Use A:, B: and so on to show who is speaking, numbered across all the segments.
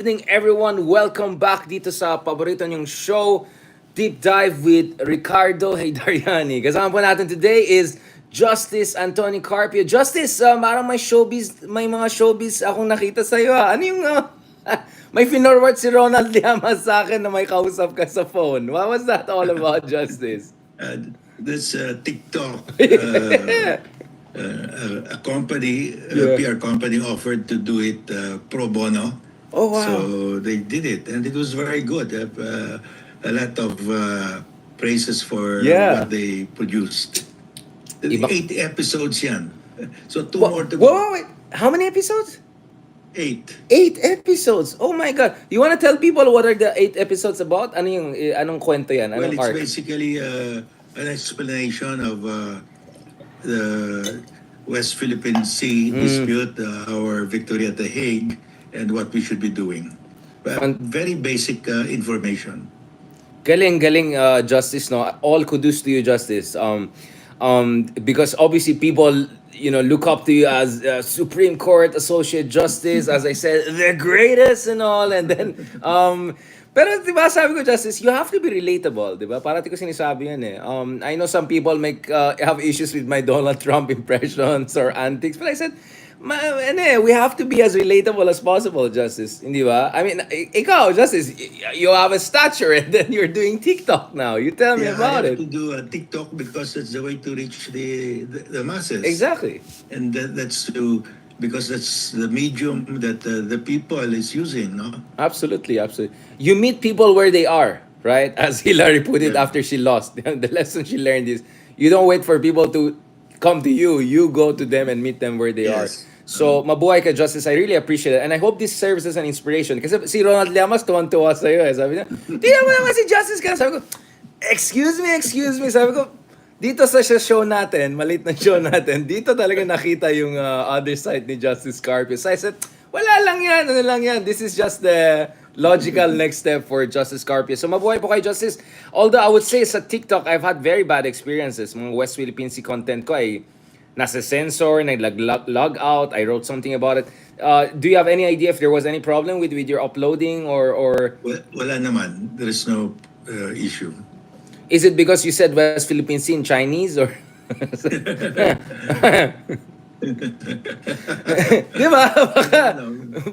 A: evening everyone. Welcome back dito sa paborito niyong show, Deep Dive with Ricardo Haydariani. Kasama po natin today is Justice Anthony Carpio. Justice, parang may mga showbiz akong nakita sa iyo. Ano yung may finorward si Ronald Llamas sa akin na may kausap ka sa phone. What was that all about, Justice?
B: This TikTok a company,
A: Yeah.
B: PR company offered to do it pro bono.
A: Oh wow.
B: So they did it, and it was very good. A lot of praises for
A: Yeah.
B: what they produced.
A: Iba-
B: 8 episodes yan. So two
A: Wha-
B: more to
A: wait,
B: go.
A: wait, wait. How many episodes?
B: 8.
A: 8 episodes. Oh my God. You want to tell people what are the 8 episodes about? Anong kwento yan?
B: Well,
A: Anong
B: it's
A: arc?
B: basically an explanation of the West Philippine Sea dispute, our victory at The Hague, and what we should be doing. But
A: Fun-
B: very basic information.
A: Galing, Justice, no? All kudos to you, Justice. Because obviously people, look up to you as Supreme Court Associate Justice, as I said, the greatest and all. And then, pero di ba sabi ko, Justice, you have to be relatable, di ba? Parati ko sinasabi yan eh. I know some people have issues with my Donald Trump impressions or antics, but I said, we have to be as relatable as possible, Justice. Hindi ba? I mean, ikaw, Justice, you have a stature and then you're doing TikTok now. You tell me
B: Yeah,
A: about
B: I have
A: it.
B: to do a TikTok because that's the way to reach the masses.
A: Exactly.
B: And because that's the medium that the people is using, no?
A: Absolutely. You meet people where they are, right? As Hillary put it
B: Yeah.
A: after she lost. The lesson she learned is you don't wait for people to come to you. You go to them and meet them where they are.
B: Yes.
A: So, mabuhay ka, Justice. I really appreciate it. And I hope this serves as an inspiration. Kasi si Ronald Llamas tuwan-tuwa sa'yo eh. Sabi niya, tingnan mo naman si Justice ka. Sabi ko, excuse me. Sabi ko, dito sa show natin, maliit na show natin, dito talaga nakita yung other side ni Justice Carpio. So I said, wala lang yan. This is just the logical next step for Justice Carpio. So mabuhay po kay Justice. Although I would say sa TikTok, I've had very bad experiences. Mga West Philippine Sea content ko ay nasa sensor, nag-log out, I wrote something about it. Do you have any idea if there was any problem with your uploading or
B: Wala naman. There is no issue.
A: is it because you said West Philippine Sea in Chinese or Di ba? Baka,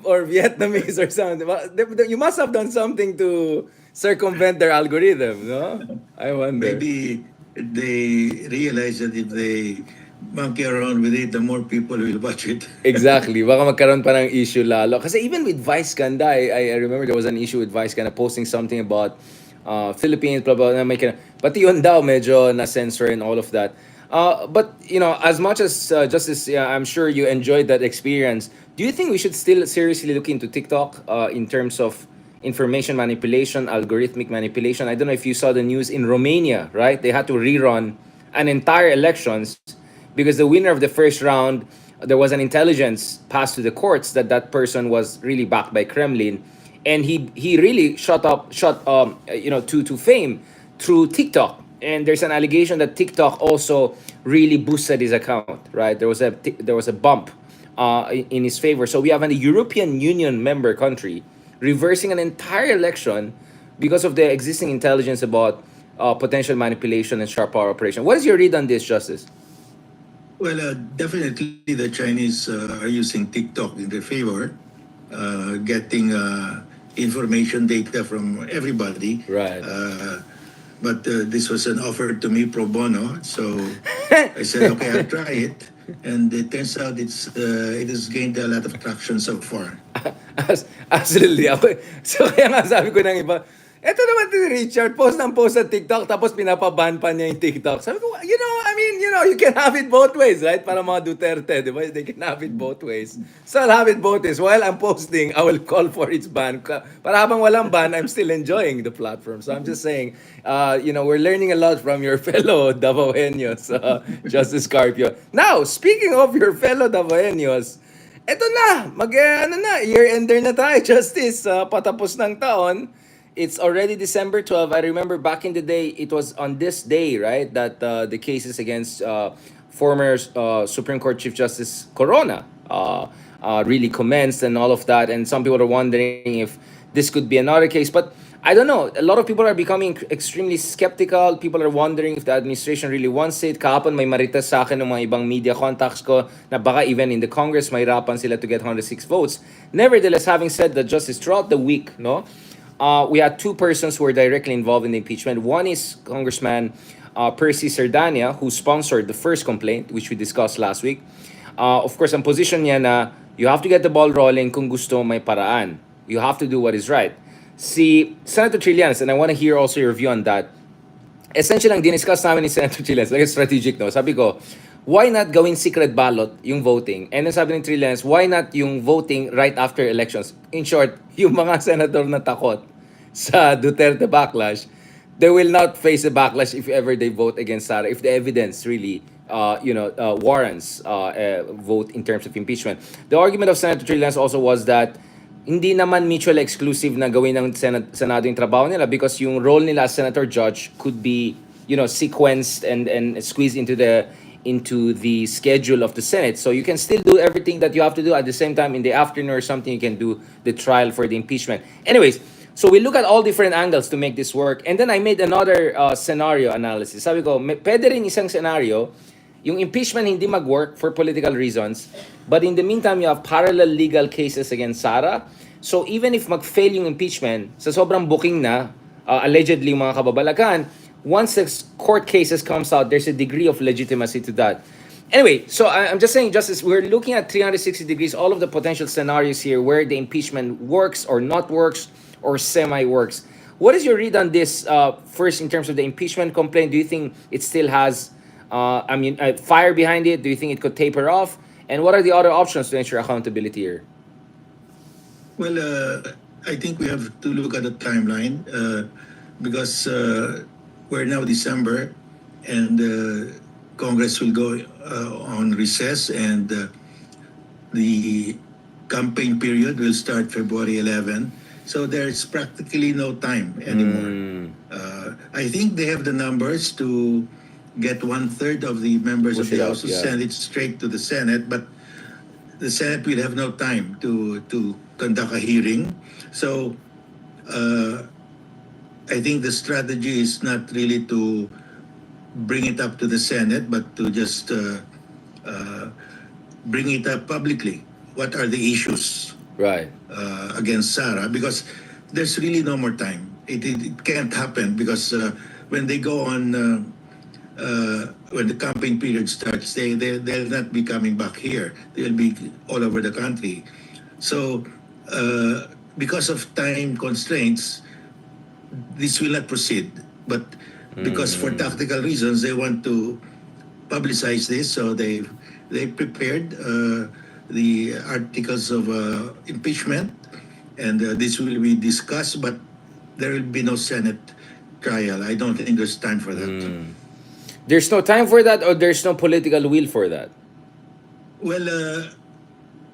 A: or Vietnamese or something. You must have done something to circumvent their algorithm, no? I wonder.
B: Maybe they realize that if they monkey around with it, the more people will watch it.
A: Exactly. Baka magkaroon pa ng issue lalo. Kasi even with Vice Ganda, I remember there was an issue with Vice Ganda posting something about Philippines, blah, blah, na may pati yun daw, medyo na-censor and all of that. But, as much as Justice, I'm sure you enjoyed that experience, do you think we should still seriously look into TikTok in terms of information manipulation, algorithmic manipulation? I don't know if you saw the news in Romania, right? They had to rerun an entire elections because the winner of the first round, there was an intelligence passed to the courts that that person was really backed by Kremlin, and he really shot to fame through TikTok. And there's an allegation that TikTok also really boosted his account, right? There was a bump in his favor. So we have a European Union member country reversing an entire election because of the existing intelligence about potential manipulation and sharp power operation. What is your read on this, Justice?
B: Well, definitely the Chinese are using TikTok in their favor, getting information data from everybody.
A: Right.
B: But this was an offer to me pro bono, so I said, okay, I'll try it. And it turns out it has gained a lot of traction so far.
A: Absolutely. So kaya nga sabi ko ng iba, eto naman si Richard, post sa TikTok, tapos pinapaban pa niya yung TikTok. Sabi ko, you can have it both ways, right? Para mga Duterte, di ba? They can have it both ways. So I'll have it both ways. While I'm posting, I will call for its ban. Para habang walang ban, I'm still enjoying the platform. So I'm just saying, we're learning a lot from your fellow Davaoeños, Justice Carpio. Now, speaking of your fellow Davaoeños, eto na, year-ender na tayo, Justice. Patapos ng taon. It's already December 12. I remember back in the day, it was on this day, right, that the cases against former Supreme Court Chief Justice Corona really commenced and all of that. And some people are wondering if this could be another case. But I don't know. A lot of people are becoming extremely skeptical. People are wondering if the administration really wants it. Kahapon may marites sa akin ng mga ibang media contacts ko na baka even in the Congress mahirapan sila to get 106 votes. Nevertheless, having said that, Justice, throughout the week, no, we had two persons who were directly involved in the impeachment. One is Congressman Percy Sardania, who sponsored the first complaint, which we discussed last week. Of course, ang position niya na you have to get the ball rolling kung gusto may paraan. You have to do what is right. Si Senator Trillanes, and I want to hear also your view on that, essentially ang diniscuss namin ni Senator Trillanes, like strategic, no? Sabi ko, why not gawin secret ballot yung voting? And then sabi ni Trillanes, why not yung voting right after elections? In short, yung mga senator na takot sa Duterte backlash, they will not face a backlash if ever they vote against Sara, if the evidence really warrants a vote in terms of impeachment. The argument of Senator Trillanes also was that hindi naman mutually exclusive na gawin ng Senado yung trabaho nila because yung role nila as senator judge could be, sequenced and squeezed into the schedule of the Senate. So you can still do everything that you have to do at the same time in the afternoon or something. You can do the trial for the impeachment. Anyways, so we look at all different angles to make this work. And then I made another scenario analysis. Sabi ko, pwede rin isang scenario, yung impeachment hindi mag-work for political reasons, but in the meantime, you have parallel legal cases against Sara. So even if mag-fail yung impeachment, sa sobrang booking na, allegedly mga kababalagan, once the court cases comes out, there's a degree of legitimacy to that. Anyway, so I'm just saying, Justice, we're looking at 360 degrees, all of the potential scenarios here where the impeachment works or not works or semi-works. What is your read on this, first, in terms of the impeachment complaint? Do you think it still has fire behind it? Do you think it could taper off? And what are the other options to ensure accountability here?
B: Well, I think we have to look at the timeline because we're now December and Congress will go on recess and the campaign period will start February 11. So there's practically no time anymore. I think they have the numbers to get 1/3 of the members of the House to send it straight to the Senate, but the Senate will have no time to conduct a hearing. So I think the strategy is not really to bring it up to the Senate, but to just bring it up publicly. What are the issues
A: Right.
B: against Sara? Because there's really no more time. It can't happen because when they go on, when the campaign period starts, they'll not be coming back here. They'll be all over the country. So because of time constraints, this will not proceed. But because for tactical reasons, they want to publicize this, so they prepared the articles of impeachment, and this will be discussed, but there will be no Senate trial. I don't think there's time for that.
A: There's no time for that, or there's no political will for that?
B: Well,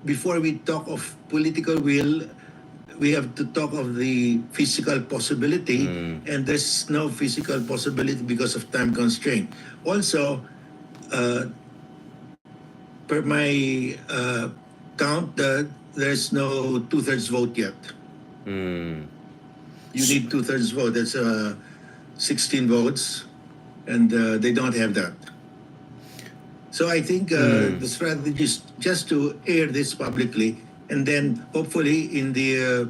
B: before we talk of political will, we have to talk of the physical possibility, and there's no physical possibility because of time constraint. Also, per my count, there's no 2/3 vote yet. You need 2/3 vote. That's 16 votes, and they don't have that. So I think the strategy is just to air this publicly, and then hopefully in the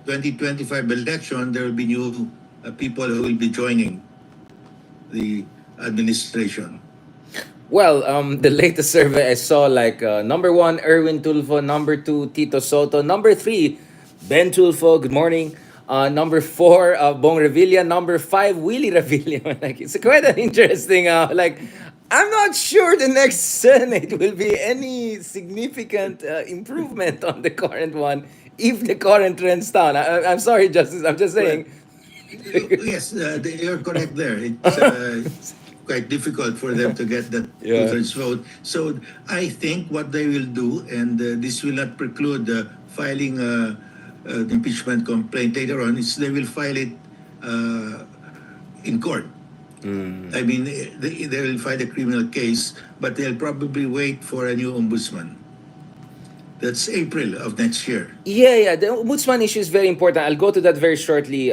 B: 2025 election, there will be new people who will be joining the administration.
A: Well, the latest survey I saw, like number 1, Erwin Tulfo; number 2, Tito Soto; number 3, Ben Tulfo. Good morning. Number 4, Bong Revilla; number 5, Willie Revilla. Like, it's quite an interesting. I'm not sure the next Senate will be any significant improvement on the current one if the current trends down. I'm sorry, Justice. I'm just saying.
B: Yes, you're correct there. It's quite difficult for them to get that 2/3 vote. So I think what they will do, and this will not preclude filing the impeachment complaint later on, is they will file it in court. I mean, they will file a criminal case, but they'll probably wait for a new ombudsman. That's April of next year.
A: Yeah, the ombudsman issue is very important. I'll go to that very shortly,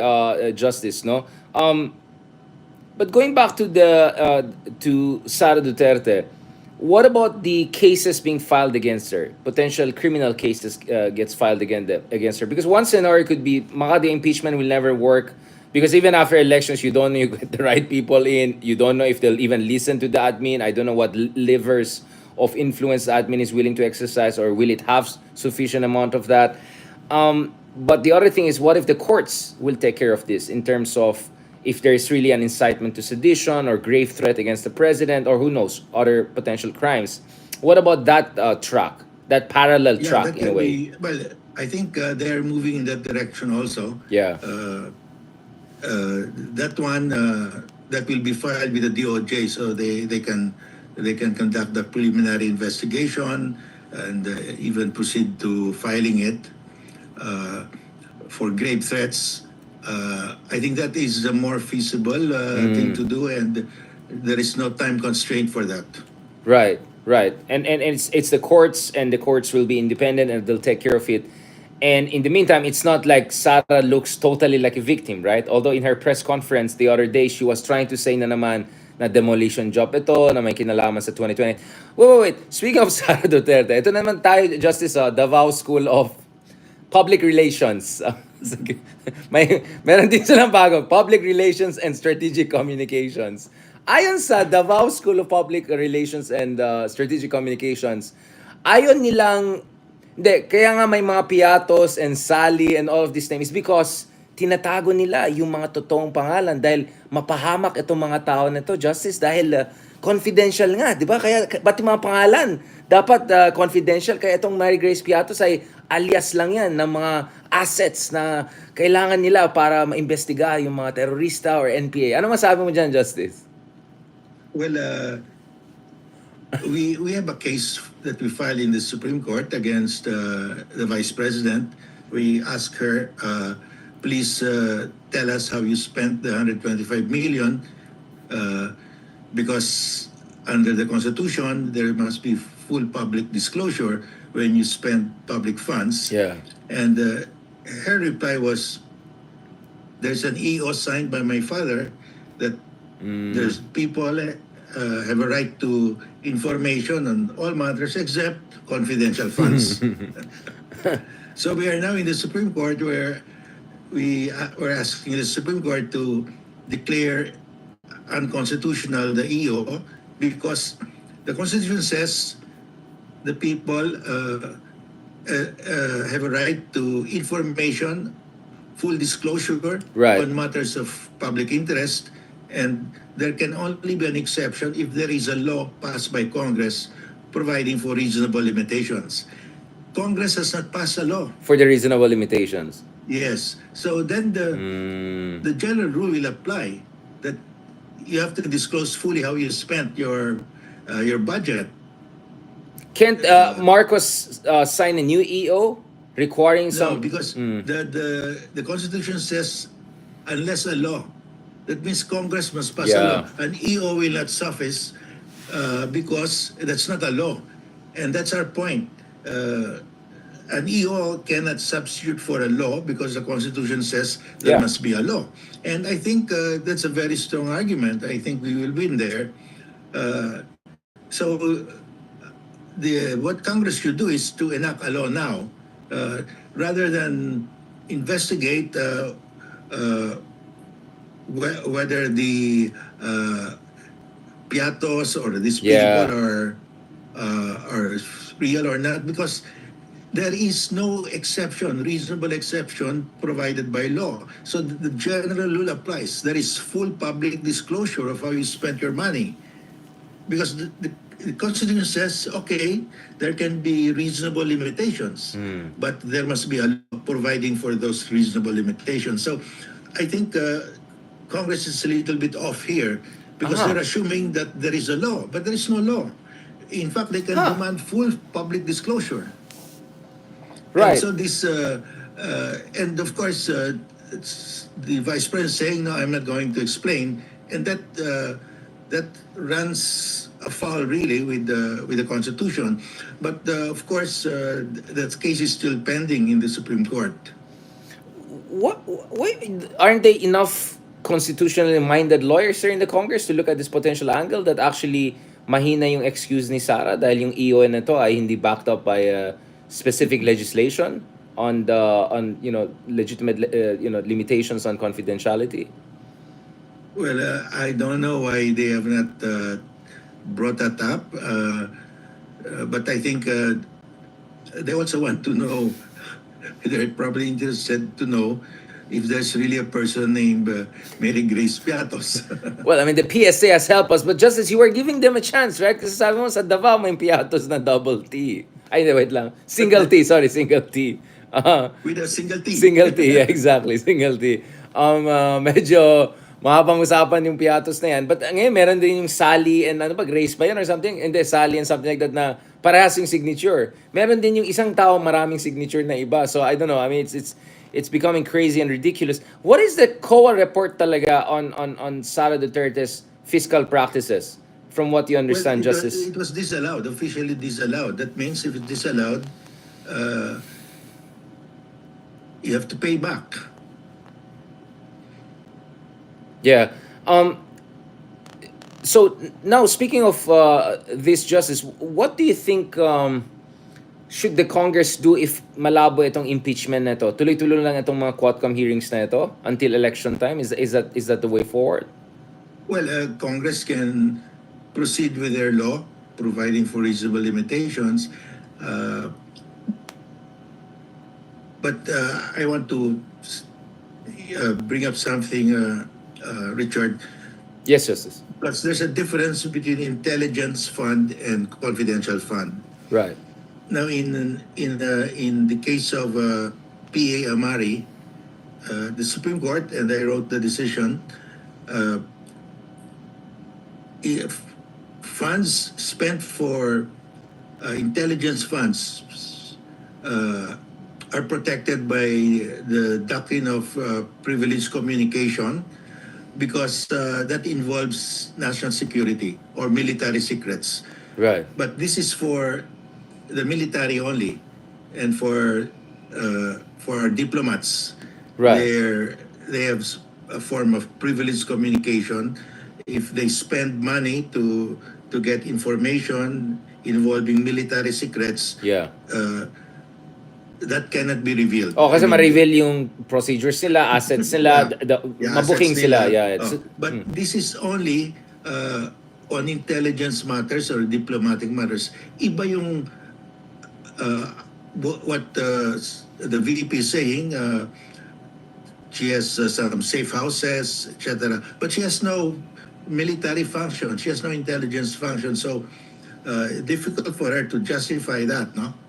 A: Justice. No, but going back to the to Sara Duterte, what about the cases being filed against her? Potential criminal cases gets filed against her, because one scenario could be maka the impeachment will never work, because even after elections you don't know you get the right people in. You don't know if they'll even listen to the admin. I don't know what levers of influence the admin is willing to exercise, or will it have sufficient amount of that. But the other thing is, what if the courts will take care of this in terms of if there is really an incitement to sedition or grave threat against the president, or who knows, other potential crimes? What about that track, that parallel
B: Yeah,
A: track
B: that
A: in a
B: can
A: way?
B: be. Well, I think they're moving in that direction also.
A: Yeah.
B: That one that will be filed with the DOJ, so they can conduct the preliminary investigation and even proceed to filing it uh, for grave threats. I think that is a more feasible thing to do, and there is no time constraint for that.
A: Right, right. And it's the courts, and the courts will be independent and they'll take care of it. And in the meantime, it's not like Sara looks totally like a victim, right? Although in her press conference the other day, she was trying to say na naman na demolition job ito, na may kinalaman sa 2020. Wait. Speaking of Sara Duterte, ito naman tayo, Justice, Davao School of Public Relations. Sige. Meron din silang bago, Public Relations and Strategic Communications. Ayon sa Davao School of Public Relations and Strategic Communications, ayon nilang, hindi, kaya nga may mga piatos and sali and all of these things is because tinatago nila yung mga totoong pangalan dahil mapahamak itong mga tao na to, Justice, dahil confidential nga, di ba? Kaya pati mga pangalan dapat confidential. Kaya itong Mary Grace Piatos ay alias lang yan ng mga assets na kailangan nila para maimbestiga yung mga terorista or NPA. Ano masabi mo dyan, Justice?
B: Well, we have a case that we filed in the Supreme Court against the Vice President. We asked her, please tell us how you spent the 125 million, because under the Constitution there must be full public disclosure when you spend public funds.
A: Yeah.
B: And her reply was, there's an EO signed by my father that there's people have a right to information on all matters except confidential funds. So we are now in the Supreme Court where we're asking the Supreme Court to declare unconstitutional the EO because the Constitution says the people have a right to information, full disclosure
A: Right.
B: on matters of public interest, and there can only be an exception if there is a law passed by Congress providing for reasonable limitations. Congress has not passed a law.
A: For the reasonable limitations.
B: Yes. So then the general rule will apply that you have to disclose fully how you spent your budget.
A: Can't Marcos sign a new EO requiring
B: No,
A: some...
B: because the Constitution says unless a law, that means Congress must pass a
A: Yeah.
B: law. An EO will not suffice because that's not a law, and that's our point. An EO cannot substitute for a law because the Constitution says there
A: Yeah.
B: must be a law. And I think that's a very strong argument. I think we will win there. So what Congress should do is to enact a law now, rather than investigate whether the piatos or these
A: Yeah.
B: people are real or not, because there is no exception, reasonable exception provided by law. So the general rule applies. There is full public disclosure of how you spent your money. Because the Constitution says, okay, there can be reasonable limitations, but there must be a law providing for those reasonable limitations. So I think Congress is a little bit off here because they're assuming that there is a law, but there is no law. In fact, they can demand full public disclosure.
A: Right.
B: And so this, and of course, it's the Vice President saying, no, I'm not going to explain. And that runs a foul really with the Constitution. But of course, that case is still pending in the Supreme Court.
A: What? Why aren't they enough constitutionally minded lawyers here in the Congress to look at this potential angle that actually mahina yung excuse ni Sara dahil yung EON na to ay hindi backed up by specific legislation on the on legitimate limitations on confidentiality.
B: Well, I don't know why they have not brought that up, but I think they also want to know. They're probably interested to know if there's really a person named Mary Grace Piatos.
A: Well, I mean, the PSA has helped us, but just as you were giving them a chance, right? Kasi sabi mo, sa Davao may piatos na double T. Ay, wait lang. Single T, sorry, single T.
B: With a single T.
A: Single T, yeah, exactly, single T. Medyo mahabang usapan yung piatos na yan. But ngayon, meron din yung Sally and ano ba, Grace ba yan or something? Hindi, Sally and something like that na parehas yung signature. Meron din yung isang tao maraming signature na iba. So, I don't know. I mean, it's becoming crazy and ridiculous. What is the COA report talaga on Sara Duterte's fiscal practices? From what you understand,
B: Well,
A: Justice?
B: it was disallowed, officially disallowed. That means if it's disallowed, you have to pay back.
A: Yeah. So now speaking of this, Justice, what do you think should the Congress do if malabo itong impeachment na ito? Tuloy-tuloy lang itong mga Quadcom hearings na ito until election time? Is that the way forward?
B: Well, Congress can proceed with their law, providing for reasonable limitations. But I want to bring up something, Richard.
A: Yes, Justice.
B: Because there's a difference between intelligence fund and confidential fund.
A: Right.
B: Now, in the case of P.A. Amari, the Supreme Court, and I wrote the decision, if funds spent for intelligence funds are protected by the doctrine of privileged communication, because that involves national security or military secrets.
A: Right.
B: But this is for the military only, and for our diplomats.
A: Right.
B: They have a form of privileged communication. If they spend money to get information involving military secrets,
A: Yeah.
B: That cannot be revealed.
A: Oh, kasi
B: I mean,
A: ma-reveal yung procedures nila, assets nila,
B: yeah,
A: mabuking
B: assets
A: sila.
B: nila.
A: Yeah. It's,
B: But this is only on intelligence matters or diplomatic matters. Iba yung what the VP is saying. She has some safe houses, etc. But she has no military function. She has no intelligence function. So difficult for her to justify that, no?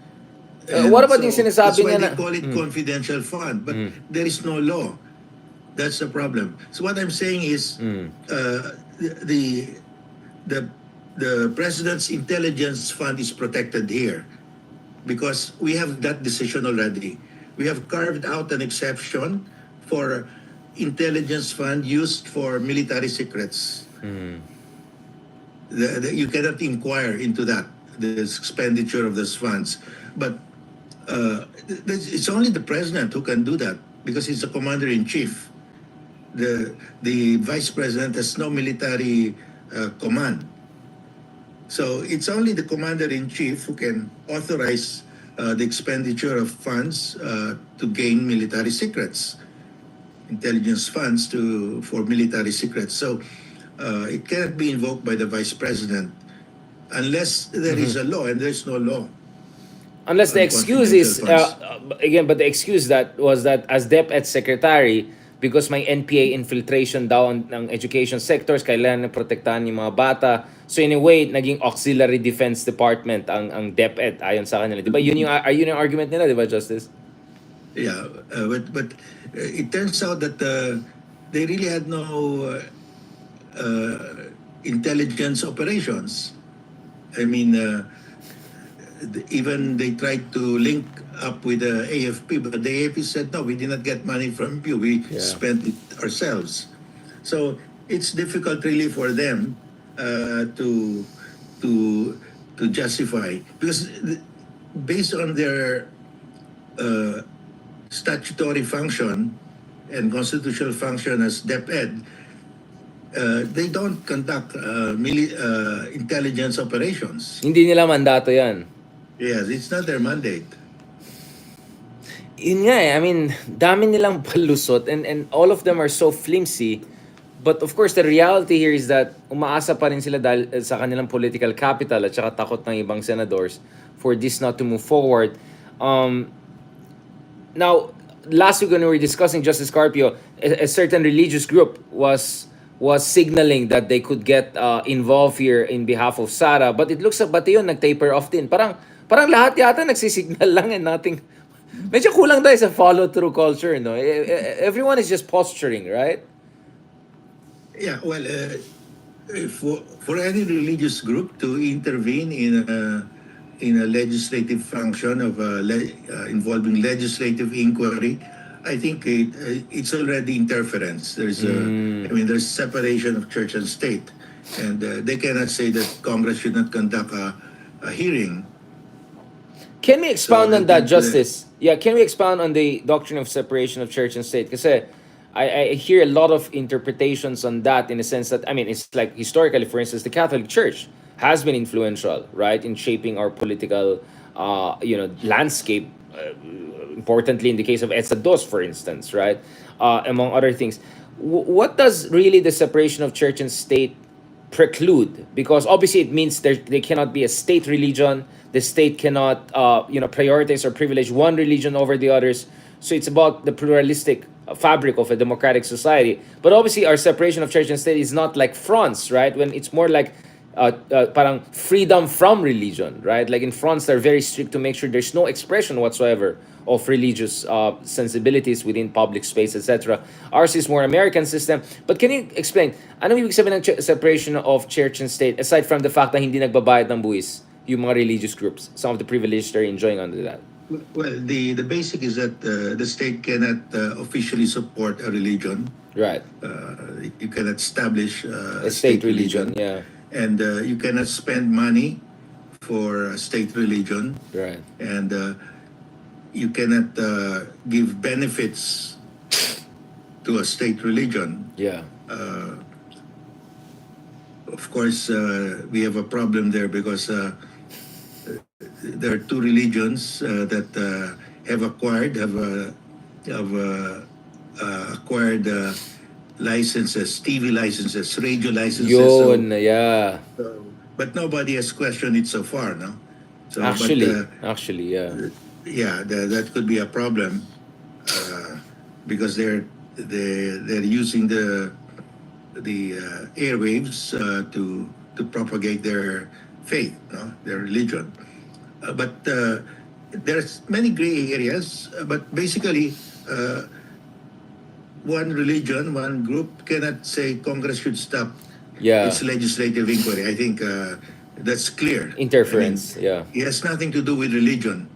A: what about yung
B: That's
A: sinasabi
B: why
A: niya
B: they
A: na...
B: call it confidential fund, but there is no law. That's the problem. So what I'm saying is, the president's intelligence fund is protected here because we have that decision already. We have carved out an exception for intelligence fund used for military secrets. You cannot inquire into that, the expenditure of those funds. But it's only the president who can do that because he's the commander-in-chief. The vice president has no military command. So it's only the commander-in-chief who can authorize the expenditure of funds to gain military secrets, intelligence funds for military secrets. So it cannot be invoked by the vice president unless there is a law, and there's no law.
A: Unless the excuse is, again, but the excuse that was that as DepEd Secretary, because may NPA infiltration daw ng education sectors, kailangan na protektahan yung mga bata. So in a way, naging auxiliary defense department ang DepEd ayon sa kanila. Di ba? Yun yung argument nila, di ba, Justice?
B: Yeah, but it turns out that they really had no intelligence operations. I mean, even they tried to link up with the AFP, but the AFP said, no, we did not get money from you. We spent it ourselves. So it's difficult really for them to to justify, because based on their uh, statutory function and constitutional function as DepEd, they don't conduct intelligence operations.
A: Hindi nila mandato yan.
B: Yes, it's not their mandate.
A: Yun nga I mean, dami nilang palusot and all of them are so flimsy. But of course, the reality here is that umaasa pa rin sila dahil sa kanilang political capital at saka takot ng ibang senators for this not to move forward. Now, last week when we were discussing Justice Carpio, a certain religious group was signaling that they could get involved here in behalf of Sara, but it looks like pati yun nag-taper off din. Parang lahat yata nagsisignal lang and nothing. Medyo kulang tayo sa follow-through culture, no? Everyone is just posturing, right?
B: Yeah, well, for any religious group to intervene in a legislative function of involving legislative inquiry, I think it's already interference. There's separation of church and state, and they cannot say that Congress should not conduct a hearing.
A: Can we expound
B: So,
A: on that, Justice? Yeah, can we expound on the doctrine of separation of church and state? Kasi I hear a lot of interpretations on that in the sense that, I mean, it's like historically, for instance, the Catholic Church has been influential, right, in shaping our political, landscape. Importantly, in the case of EDSA II, for instance, right, among other things. What does really the separation of church and state preclude? Because obviously it means they cannot be a state religion. The state cannot, prioritize or privilege one religion over the others. So it's about the pluralistic fabric of a democratic society. But obviously, our separation of church and state is not like France, right? When it's more like parang freedom from religion, right? Like in France, they're very strict to make sure there's no expression whatsoever of religious sensibilities within public space, etc. Ours is more American system. But can you explain, ano ibig sabihin ng separation of church and state aside from the fact na hindi nagbabayad ng buwis yung mga religious groups, some of the privileges they're enjoying under that?
B: Well, the basic is that the state cannot officially support a religion.
A: Right.
B: You cannot establish
A: A state religion, yeah.
B: And you cannot spend money for a state religion.
A: Right.
B: And you cannot give benefits to a state religion.
A: Yeah.
B: Of course, we have a problem there because there are two religions that have acquired licenses, TV licenses, radio licenses.
A: Yun, yeah.
B: But nobody has questioned it so far, no? So,
A: Actually, yeah.
B: Yeah, that could be a problem because they're using the airwaves to propagate their faith, no? Their religion. But there's many gray areas. But basically, one religion, one group cannot say Congress should stop its legislative inquiry. I think that's clear.
A: Interference, yeah.
B: It has nothing to do with religion.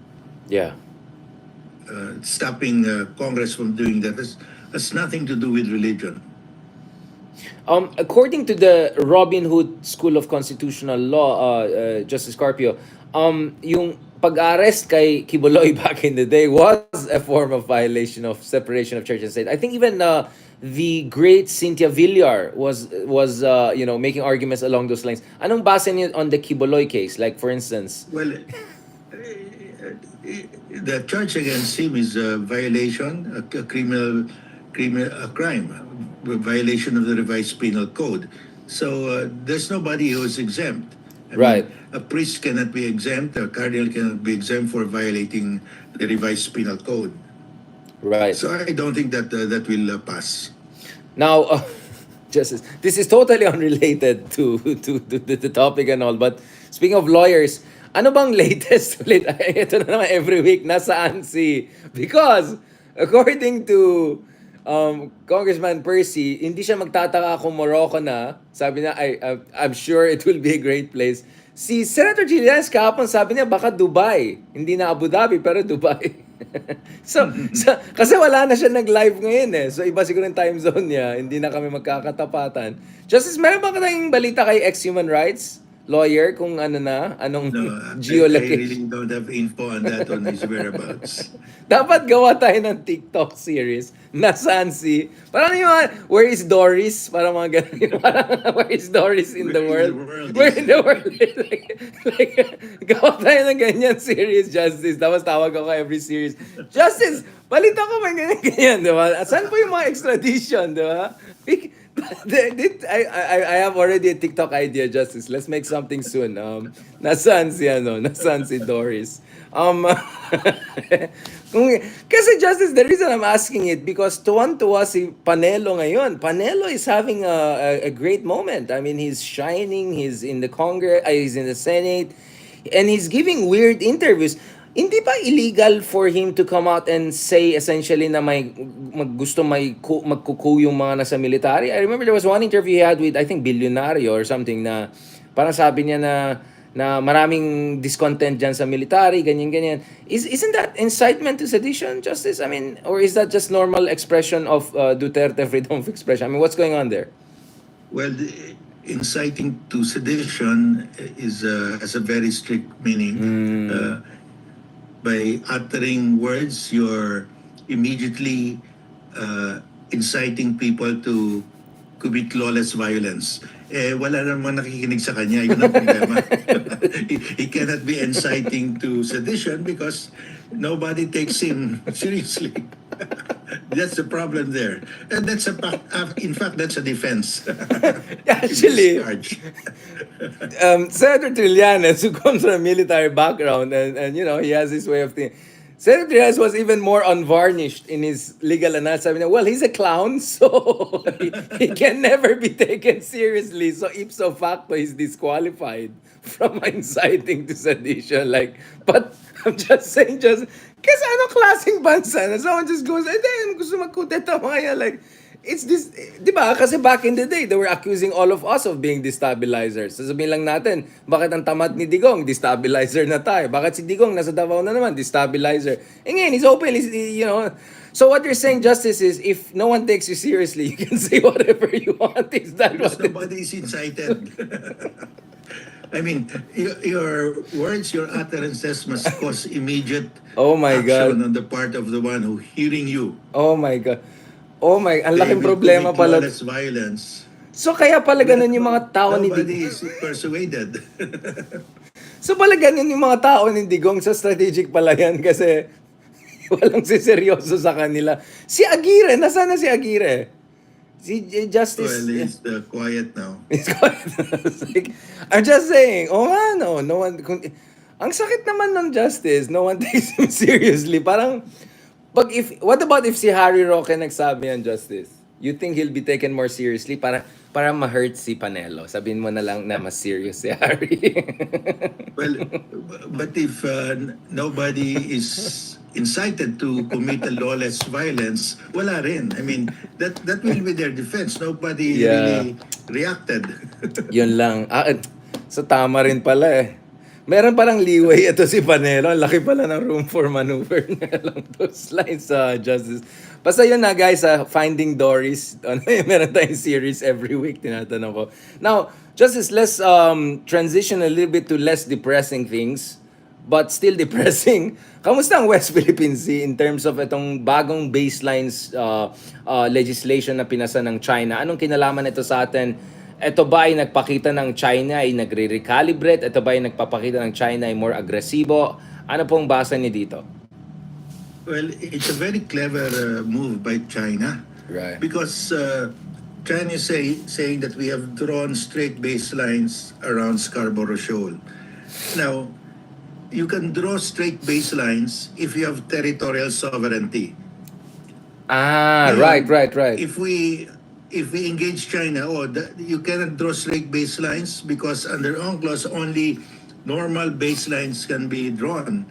A: Yeah.
B: Stopping Congress from doing that has nothing to do with religion.
A: According to the Robin Hood School of Constitutional Law, Justice Carpio, yung pag-arrest kay Kibuloy back in the day was a form of violation of separation of church and state. I think even the great Cynthia Villar was making arguments along those lines. Anong base niyo on the Kibuloy case? Like for instance,
B: well, the charge against him is a violation, a crime, a violation of the revised penal code. So there's nobody who is exempt. I
A: right.
B: mean, a priest cannot be exempt, a cardinal cannot be exempt for violating the revised penal code.
A: Right.
B: So I don't think that that will pass.
A: Now, Justice, this is totally unrelated to the topic and all. But speaking of lawyers, ano bang latest ulit? Ito na naman every week, nasaan si... Because, according to Congressman Percy, hindi siya magtataka kung Morocco na. Sabi niya, I'm sure it will be a great place. Si Senator Gillanes kahapon sabi niya, baka Dubai. Hindi na Abu Dhabi, pero Dubai. so, kasi wala na siya nag-live ngayon eh. So, iba siguro yung time zone niya. Hindi na kami magkakatapatan. Justice, meron ba kayong balita kay ex-human rights? lawyer kung ano na, anong
B: No, I really
A: geolocation.
B: don't have info on that, on his whereabouts.
A: Dapat gawa tayo ng TikTok series. Nasaan si... Parang yung mga, where is Doris? Parang mga ganun. Parang, where is Doris in the
B: Where in the
A: world?
B: world
A: Where
B: is
A: in the world is... like, gawa tayo ng ganyan series, Justice. Tapos tawag ako every series. Justice, palit ako may ganyan, di ba? Saan po yung mga extradition, di ba? I have already a TikTok idea, Justice. Let's make something soon. Nasaan si ano? Nasaan si Doris? Kung, kasi Justice, the reason I'm asking it because tuwan-tuwa si Panelo ngayon. Panelo is having a great moment. I mean, he's shining. He's in the Congress. He's in the Senate, and he's giving weird interviews. Hindi ba illegal for him to come out and say essentially na may gusto magkuku yung mga nasa military? I remember there was one interview he had with I think Billionario or something na parang sabi niya na maraming discontent dyan sa military, ganyan-ganyan. Isn't that incitement to sedition, Justice? I mean, or is that just normal expression of Duterte freedom of expression? I mean, what's going on there?
B: Well, inciting to sedition has a very strict meaning. By uttering words, you're immediately inciting people to commit lawless violence. Wala namang nakikinig sa kanya. Yun ang problema. He cannot be inciting to sedition because nobody takes him seriously. That's the problem there. And in fact, that's a defense.
A: Actually,
B: Charge.
A: Senator Trillanes, who comes from a military background, and you know, he has his way of thinking. Senator Trillanes was even more unvarnished in his legal analysis. I mean, well, he's a clown, so he can never be taken seriously. So ipso facto, he's disqualified from inciting to sedition. Like, but I'm just saying, kasi anong klaseng bansa na someone just goes, then gusto magkudeta mga yan. Like, it's this, di ba? Kasi back in the day, they were accusing all of us of being destabilizers. Sasabihin lang natin, bakit ang tamad ni Digong, destabilizer na tayo. Bakit si Digong nasa Davao na naman, destabilizer. And ngayon, he's open, you know. So what you're saying, Justice, is if no one takes you seriously, you can say whatever you want. Is that
B: Because
A: what
B: nobody is incited. I mean, your words, your utterances must cause immediate
A: Oh my
B: action
A: God.
B: on the part of the one who hearing you.
A: Oh my God. Oh my, ang
B: They
A: laking
B: will
A: problema
B: commit
A: pala.
B: lawless violence.
A: So kaya pala ganun yung mga tao ni
B: Nobody
A: Digong.
B: is persuaded.
A: So pala ganun yung mga tao ni Digong sa strategic pala yan kasi walang siseryoso sa kanila. Si Aguirre, nasaan na si Aguirre? Si Justice.
B: Well, he's quiet now.
A: It's quite, it's like, I'm just saying, oh ano, no one, ang sakit naman ng Justice, no one takes him seriously. Parang, what about if si Harry Roque nagsabi yan, Justice? You think he'll be taken more seriously para ma-hurt si Panelo? Sabihin mo na lang na mas serious si Harry.
B: Well, but if nobody is incited to commit a lawless violence, wala rin. I mean, that will be their defense. Nobody really reacted.
A: Yun lang. So tama rin pala eh. Meron palang leeway ito si Panelo. Ang laki pala ng room for maneuver niya along those lines sa Justice. Basta yun na guys, Finding Doris. Meron tayong series every week, tinatanong ko. Now, Justice, let's transition a little bit to less depressing things. But still depressing. Kamusta ang West Philippine Sea in terms of itong bagong baselines legislation na pinasa ng China? Anong kinalaman ito sa atin? Ito ba ay nagpakita ng China ay nagre-recalibrate? Ito ba ay nagpapakita ng China ay more agresibo? Ano pong basa niyo dito?
B: Well, it's a very clever move by China.
A: Right.
B: Because China is saying that we have drawn straight baselines around Scarborough Shoal. Now, you can draw straight baselines if you have territorial sovereignty.
A: Right.
B: If we engage China, you cannot draw straight baselines because under UNCLOS only normal baselines can be drawn.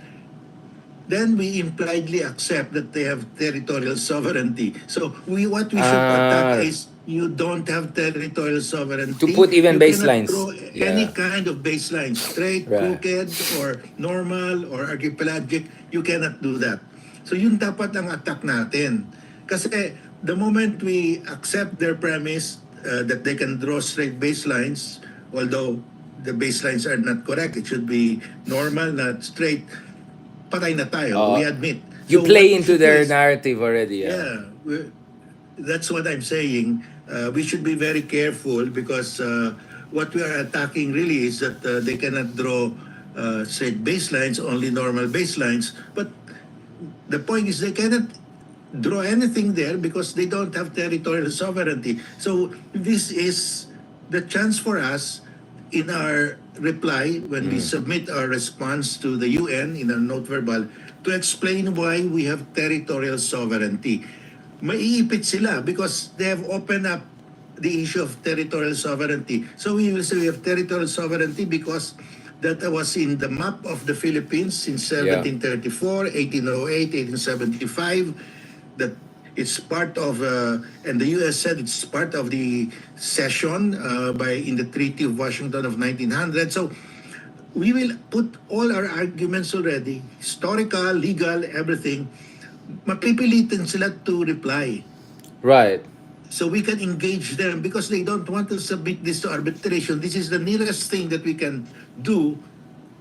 B: Then we impliedly accept that they have territorial sovereignty. So what we should attack is you don't have territorial sovereignty.
A: To put even
B: you
A: baselines.
B: Cannot draw any kind of baseline, straight, crooked, or normal, or archipelagic. You cannot do that. So yun dapat ang attack natin. Kasi the moment we accept their premise that they can draw straight baselines, although the baselines are not correct. It should be normal, not straight. Patay na tayo. We admit.
A: You
B: So what
A: play
B: we
A: into
B: should do
A: their
B: is,
A: narrative already, yeah.
B: yeah, that's what I'm saying. We should be very careful because what we are attacking really is that they cannot draw straight baselines, only normal baselines. But the point is they cannot draw anything there because they don't have territorial sovereignty. So this is the chance for us in our reply when we submit our response to the UN in a note verbal to explain why we have territorial sovereignty. Maiipit sila because they have opened up the issue of territorial sovereignty. So we will say we have territorial sovereignty because that was in the map of the Philippines since
A: Yeah.
B: 1734, 1808, 1875, that it's part of, and the U.S. said it's part of the cession in the Treaty of Washington of 1900. So we will put all our arguments already, historical, legal, everything. Mapipilitin sila to reply.
A: Right.
B: So we can engage them because they don't want to submit this to arbitration. This is the nearest thing that we can do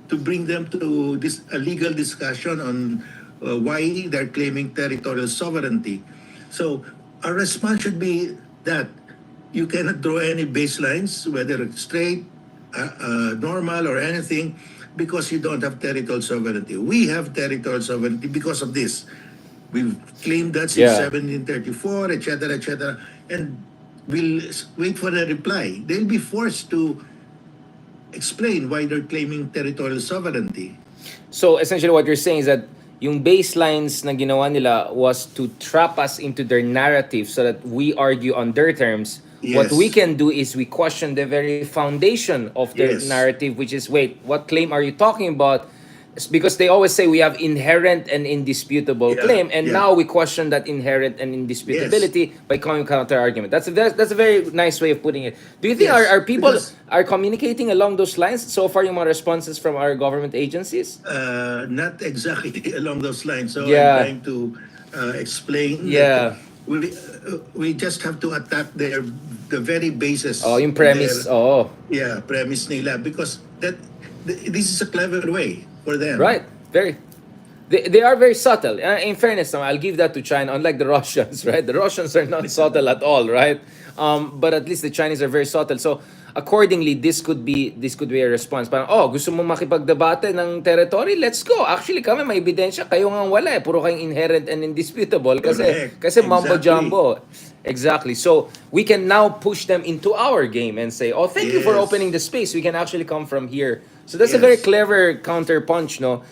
B: to bring them to this a legal discussion on why they're claiming territorial sovereignty. So our response should be that you cannot draw any baselines, whether it's straight, normal, or anything, because you don't have territorial sovereignty. We have territorial sovereignty because of this. We've claimed that since
A: Yeah.
B: 1734, etc., and we'll wait for a reply. They'll be forced to explain why they're claiming territorial sovereignty.
A: So essentially what you're saying is that yung baselines na ginawa nila was to trap us into their narrative so that we argue on their terms. What we
B: Yes.
A: can do is we question the very foundation of their
B: Yes.
A: narrative, which is, wait, what claim are you talking about? It's because they always say we have inherent and indisputable
B: Yeah,
A: claim, and
B: yeah.
A: now we question that inherent and indisputability by coming counter argument. That's a very nice way of putting it. Do you think
B: Yes,
A: our people
B: because
A: are communicating along those lines so far? Yung mga responses from our government agencies.
B: not exactly along those lines. So I'm
A: Yeah.
B: trying to explain that
A: Yeah.
B: we just have to attack the very basis
A: Oh, yung
B: of their
A: premise. Oh,
B: premise nila because this is a clever way for them.
A: right. Very. They are very subtle. In fairness, I'll give that to China. Unlike the Russians, right? The Russians are not subtle at all, right? But at least the Chinese are very subtle. So accordingly, this could be a response. Parang, oh, gusto mo makipagdebate ng territory? Let's go. Actually, kami may ebidensya. Kayo nga wala eh. Puro kayong inherent and indisputable.
B: Correct.
A: Kasi mambo
B: Exactly.
A: jumbo. Exactly. So we can now push them into our game and say, oh, thank you for
B: Yes.
A: opening the space. We can actually come from here. So that's a very
B: Yes.
A: clever counter punch, no?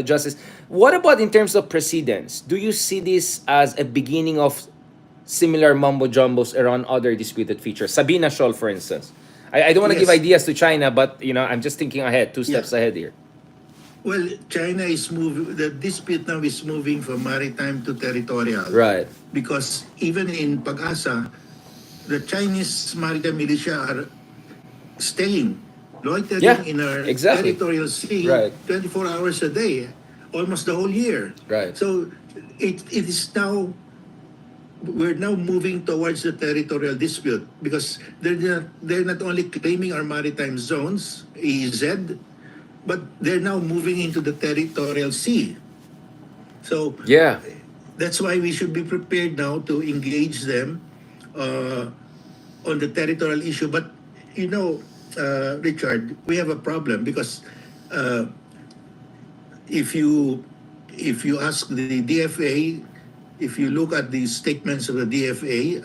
A: Justice. What about in terms of precedents? Do you see this as a beginning of similar mumbo jumbos around other disputed features? Sabina Shoal, for instance. I don't want to give
B: Yes.
A: ideas to China, but I'm just thinking ahead, two steps ahead here.
B: Well, China is moving. The dispute now is moving from maritime to territorial.
A: Right.
B: Because even in Pag-asa, the Chinese maritime militia are staying, loitering
A: Yeah,
B: in our
A: exactly.
B: territorial sea
A: Right.
B: 24 hours a day, almost the whole year.
A: Right.
B: So it is now, we're now moving towards the territorial dispute because they're not only claiming our maritime zones, EEZ, but they're now moving into the territorial sea. So
A: Yeah.
B: that's why we should be prepared now to engage them on the territorial issue. But Richard, we have a problem because if you ask the DFA, if you look at the statements of the DFA,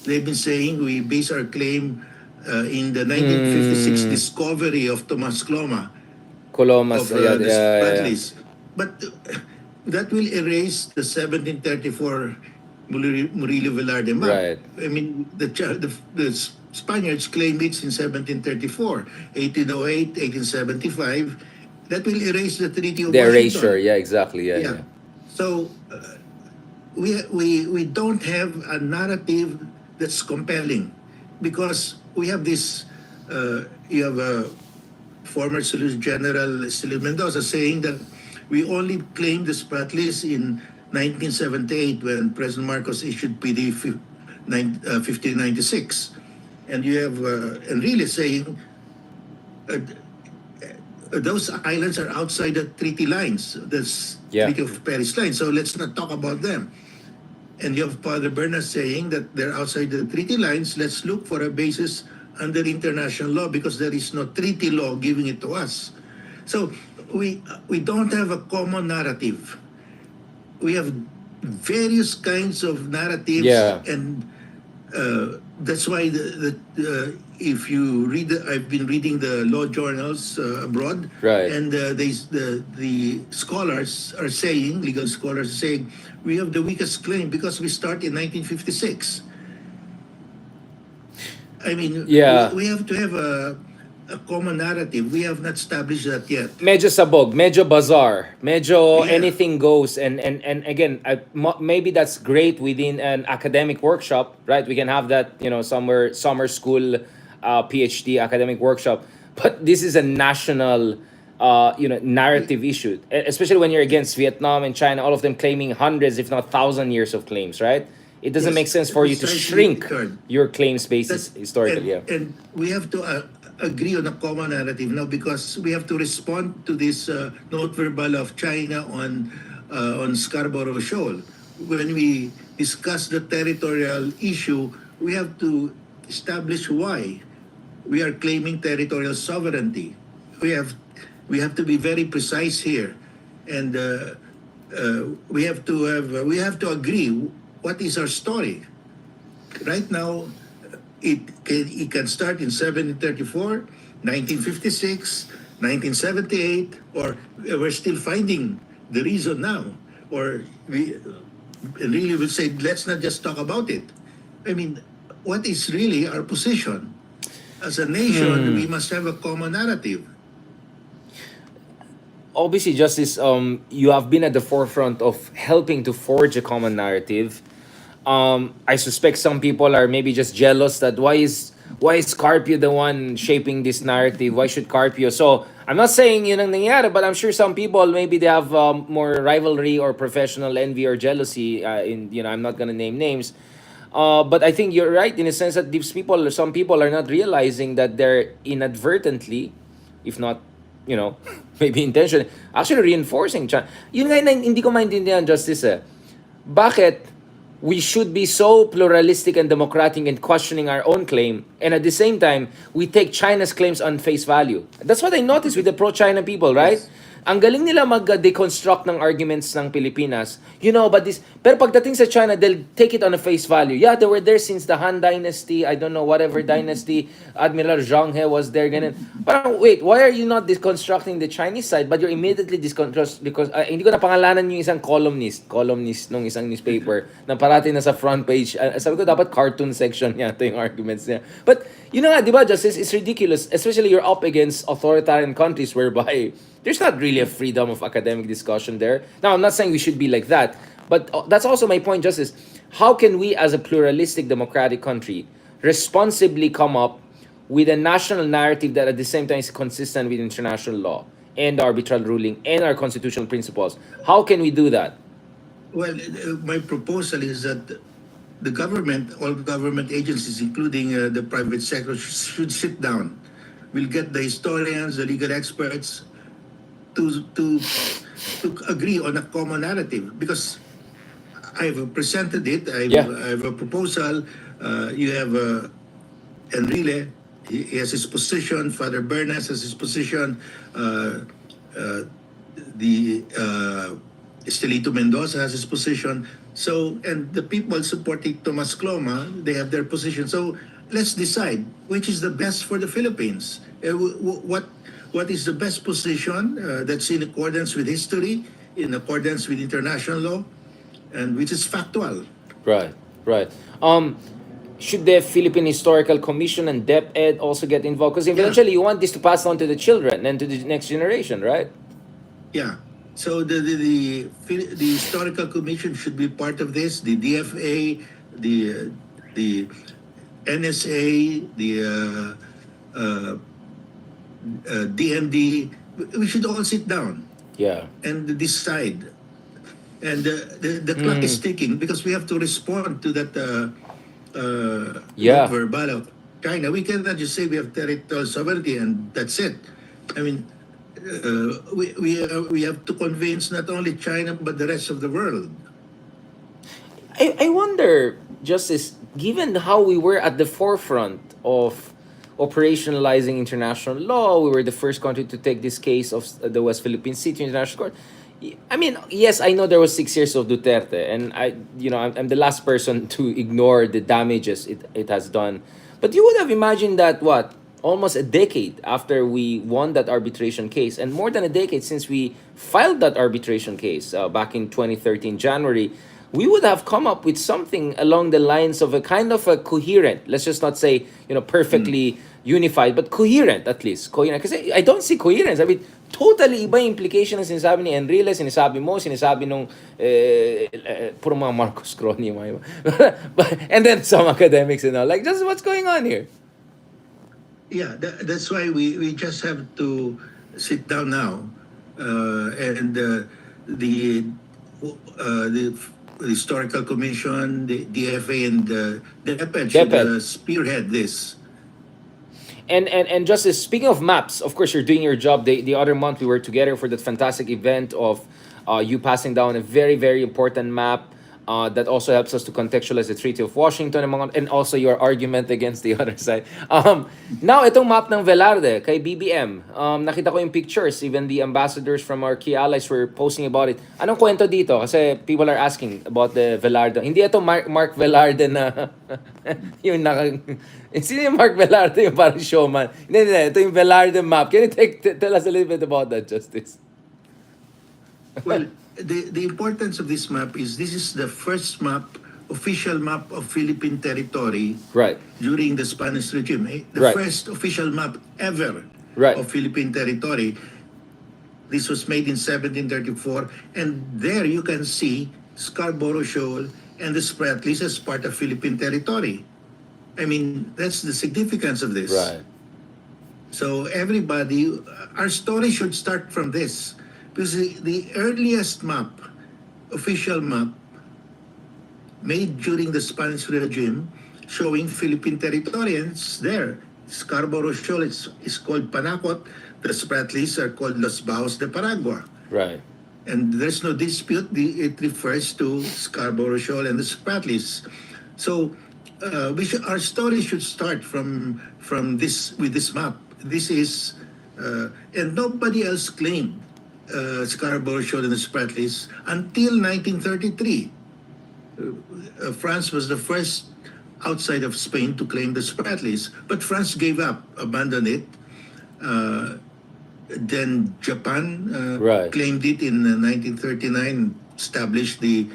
B: they've been saying we base our claim in the 1956 discovery of Tomas Cloma
A: Colomas.
B: of
A: Yeah,
B: the
A: yeah.
B: Spratlys. But that will erase the 1734 Murillo Velarde map.
A: Right.
B: I mean, the Spaniards claimed it in 1734, 1808, 1875. That will erase the Treaty of
A: The
B: Washington.
A: erasure. Yeah, exactly. Yeah, yeah.
B: So we don't have a narrative that's compelling because we have this. You have a former Solicitor General Silvio Mendoza saying that we only claimed the Spratlys in 1978 when President Marcos issued PD 1596, and you have Enrile saying uh, those islands are outside the treaty lines, this
A: Yeah.
B: Treaty of Paris line. So let's not talk about them. And you have Father Bernard saying that they're outside the treaty lines. Let's look for a basis under international law because there is no treaty law giving it to us. So we don't have a common narrative. We have various kinds of narratives,
A: Yeah.
B: and that's why if you read, I've been reading the law journals abroad,
A: Right.
B: and the scholars are saying, legal scholars are saying, we have the weakest claim because we start in 1956. I mean,
A: Yeah.
B: we have to have a common narrative. We have not established that yet.
A: Medyo sabog, medyo bazaar, medyo
B: Yeah.
A: anything goes, and again, maybe that's great within an academic workshop, right? We can have that, somewhere summer school, PhD academic workshop. But this is a national, narrative issue, especially when you're against Vietnam and China, all of them claiming hundreds, if not thousand years of claims, right? It doesn't
B: Yes,
A: make sense for you to
B: precisely,
A: shrink
B: Third.
A: your claims basis
B: That
A: historically. Yeah.
B: and we have to agree on a common narrative now because we have to respond to this note verbal of China on Scarborough Shoal. When we discuss the territorial issue, we have to establish why we are claiming territorial sovereignty. We have we have to be very precise here, and we have to agree what is our story. Right now, it can start in 1734, 1956, 1978, or we're still finding the reason now, or we really will say let's not just talk about it. I mean, what is really our position as a nation? We must have a common narrative.
A: Obviously, Justice, you have been at the forefront of helping to forge a common narrative. I suspect some people are maybe just jealous that why is Carpio the one shaping this narrative? Why should Carpio? So I'm not saying yun ang nangyari, but I'm sure some people maybe they have more rivalry or professional envy or jealousy. I'm not gonna name names. But I think you're right in a sense that some people are not realizing that they're inadvertently, if not, maybe intentionally, actually reinforcing China. Yun nga yung hindi ko maintindihan, Justice, eh. Bakit we should be so pluralistic and democratic in questioning our own claim, and at the same time, we take China's claims on face value? That's what I noticed with the pro-China people, right?
B: Yes.
A: Ang galing nila mag-deconstruct ng arguments ng Pilipinas. But this... Pero pagdating sa China, they'll take it on a face value. Yeah, they were there since the Han Dynasty, I don't know, whatever dynasty, Admiral Zhang He was there, ganun. Parang, wait, why are you not deconstructing the Chinese side, but you're immediately disconstruct because, hindi ko na pangalanan yung isang columnist nung isang newspaper, na parati na sa front page. Sabi ko, dapat cartoon section yata yung arguments niya. But, nga, di ba, Justice, it's ridiculous, especially you're up against authoritarian countries whereby there's not really a freedom of academic discussion there. Now, I'm not saying we should be like that, but that's also my point, Justice. How can we, as a pluralistic democratic country, responsibly come up with a national narrative that at the same time is consistent with international law and arbitral ruling and our constitutional principles? How can we do that?
B: Well, my proposal is that the government, all government agencies, including the private sector, should sit down. We'll get the historians, the legal experts, to agree on a common narrative because I've presented it. I have a proposal. You have Enrile. He has his position. Father Bernas has his position. The Estelito Mendoza has his position. So, and the people supporting Tomas Cloma, they have their position. So let's decide which is the best for the Philippines. What is the best position that's in accordance with history, in accordance with international law, and which is factual.
A: Right. Should the Philippine Historical Commission and DepEd also get involved? Because eventually you want this to pass on to the children and to the next generation, right?
B: Yeah. So the historical commission should be part of this. The DFA, the NSA, the DMD. We should all sit down.
A: Yeah.
B: And decide. And the clock is ticking because we have to respond to that
A: Yeah.
B: verbal China. We cannot just say we have territorial sovereignty and that's it. I mean, we have to convince not only China but the rest of the world.
A: I wonder, Justice, given how we were at the forefront of operationalizing international law, we were the first country to take this case of the West Philippine Sea to international court. I mean, yes, I know there was 6 years of Duterte, and I'm the last person to ignore the damages it has done. But you would have imagined that what almost a decade after we won that arbitration case, and more than a decade since we filed that arbitration case back in 2013 January, we would have come up with something along the lines of a kind of a coherent, let's just not say, perfectly unified, but coherent at least. Coherent. Kasi I don't see coherence. I mean, totally iba yung implication ng sinasabi ni Enrile, sinasabi mo, sinasabi nung puro mga Marcos Crony, mga iba. And then some academics and all. Like, just what's going on here?
B: Yeah, that's why we just have to sit down now, and the historical commission, the DFA, and the DepEd should
A: DepEd.
B: spearhead this.
A: And Justice, speaking of maps, of course you're doing your job. The other month we were together for that fantastic event of you passing down a very, very important map that also helps us to contextualize the Treaty of Washington and also your argument against the other side. Now, itong map ng Velarde kay BBM, nakita ko yung pictures. Even the ambassadors from our key allies were posting about it. Anong kwento dito? Kasi people are asking about the Velarde. Hindi ito Mark Velarde na yung sino yung Mark Velarde, yung parang showman? Hindi. Ito yung Velarde map. Can you tell us a little bit about that, Justice?
B: Well, the importance of this map is this is the first map, official map of Philippine territory
A: Right.
B: during the Spanish regime. The
A: Right.
B: first official map ever
A: Right.
B: of Philippine territory. This was made in 1734, and there you can see Scarborough Shoal and the Spratlys as part of Philippine territory. I mean, that's the significance of this.
A: Right.
B: So everybody, our story should start from this. Because the earliest map, official map, made during the Spanish regime, showing Philippine territory, and it's there. Scarborough Shoal is called Panacot. The Spratlys are called Los Baos de Paragua.
A: Right.
B: And there's no dispute. It refers to Scarborough Shoal and the Spratlys. So our story should start from this with this map. This is and nobody else claimed Scarborough Shoal and the Spratlys until 1933. France was the first outside of Spain to claim the Spratlys, but France gave up, abandoned it. Then Japan
A: Right.
B: claimed it in 1939, established the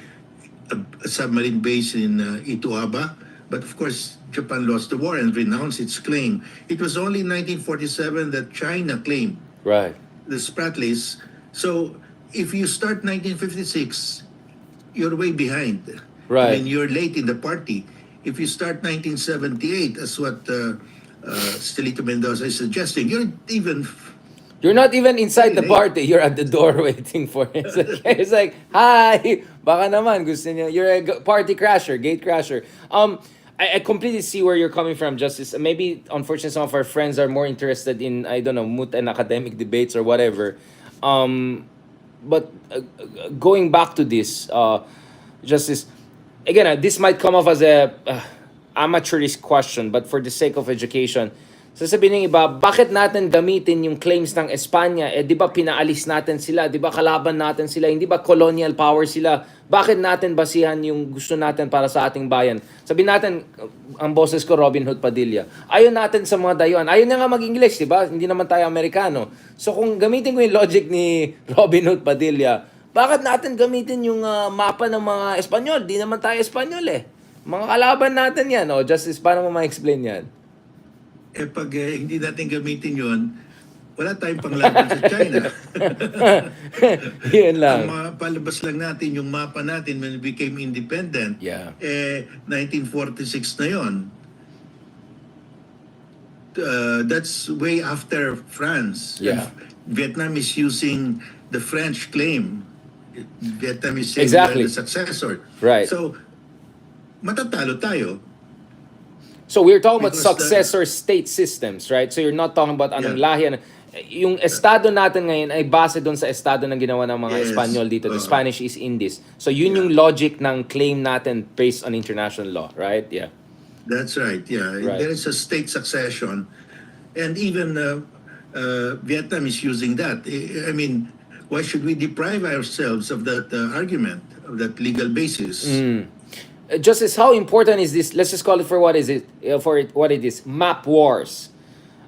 B: submarine base in Ituaba. But of course, Japan lost the war and renounced its claim. It was only in 1947 that China claimed
A: Right.
B: the Spratlys. So if you start 1956, you're way behind.
A: Right.
B: I mean, you're late in the party. If you start 1978, as what Stelito Mendoza is suggesting,
A: You're not even inside the
B: Hey.
A: party. You're at the door waiting for it. It's like, hi, baka naman gusto niyo. You're a party crasher, gate crasher. I completely see where you're coming from, Justice. Maybe, unfortunately, some of our friends are more interested in, I don't know, moot and academic debates or whatever. But going back to this, Justice, again, this might come off as a amateurish question, but for the sake of education, sasabihin ng iba, bakit natin gamitin yung claims ng Espanya? Di ba pinaalis natin sila? Di ba kalaban natin sila? Hindi ba colonial power sila? Bakit natin basihan yung gusto natin para sa ating bayan? Sabihin natin, ang boses ko, Robin Hood Padilla. Ayaw natin sa mga dayuhan. Ayaw na nga mag-English, di ba? Hindi naman tayo Amerikano. So kung gamitin ko yung logic ni Robin Hood Padilla, bakit natin gamitin yung mapa ng mga Espanyol? Di naman tayo Espanyol eh. Mga kalaban natin yan. O, Justice, paano mo ma-explain yan?
B: pag hindi natin gamitin yon, wala tayong panglaban sa China.
A: Yun lang.
B: Ang palabas lang natin yung mapa natin when we became independent.
A: Yeah.
B: 1946 na yon. That's way after France.
A: Yeah.
B: Vietnam is using the French claim. Vietnam is saying
A: Exactly.
B: the successor.
A: Right.
B: So, matatalo tayo.
A: So we're talking about
B: because
A: successor state systems, right? So you're not talking about anong
B: yeah,
A: lahi. Yung estado natin ngayon ay base doon sa estado ng ginawa ng mga
B: yes,
A: Espanyol dito, the Spanish East Indies. So yun
B: yeah.
A: yung logic ng claim natin based on international law, right? Yeah.
B: That's right. Yeah,
A: Right.
B: there is a state succession, and even Vietnam is using that. I mean, why should we deprive ourselves of that argument, of that legal basis?
A: Justice, how important is this? Let's just call it for what is it? What it is, map wars.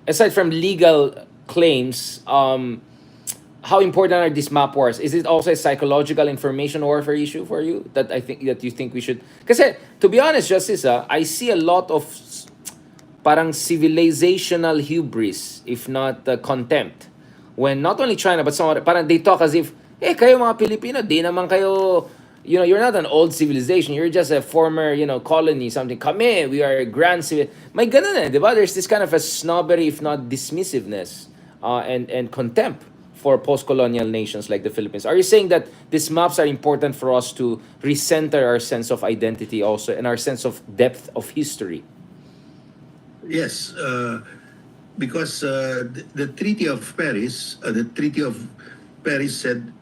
A: Aside from legal claims, how important are these map wars? Is it also a psychological information warfare issue for you that you think we should? Because to be honest, Justice, I see a lot of parang civilizational hubris, if not contempt, when not only China but some other, parang they talk as if, kayo mga Pilipino, di naman kayo, you're not an old civilization, you're just a former, colony, something. Kami, we are a grand civil. May ganun di ba? There's this kind of a snobbery, if not dismissiveness, and contempt for post-colonial nations like the Philippines. Are you saying that these maps are important for us to recenter our sense of identity also and our sense of depth of history?
B: Yes, because the Treaty of Paris, said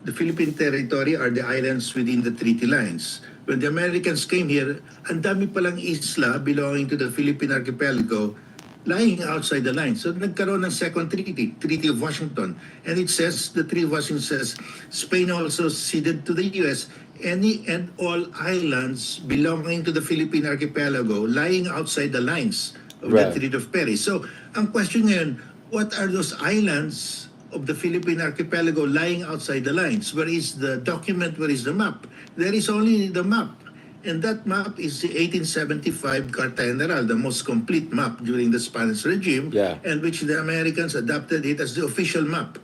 B: the Philippine territory are the islands within the treaty lines. When the Americans came here, ang dami palang isla belonging to the Philippine archipelago lying outside the line. So nagkaroon ng second treaty, Treaty of Washington. And it says, the Treaty of Washington says, Spain also ceded to the U.S. any and all islands belonging to the Philippine archipelago lying outside the lines of
A: Right.
B: the Treaty of Paris. So ang question ngayon, what are those islands of the Philippine archipelago lying outside the lines? Where is the document? Where is the map? There is only the map. And that map is the 1875 Carta General, the most complete map during the Spanish regime,
A: Yeah.
B: and which the Americans adopted it as the official map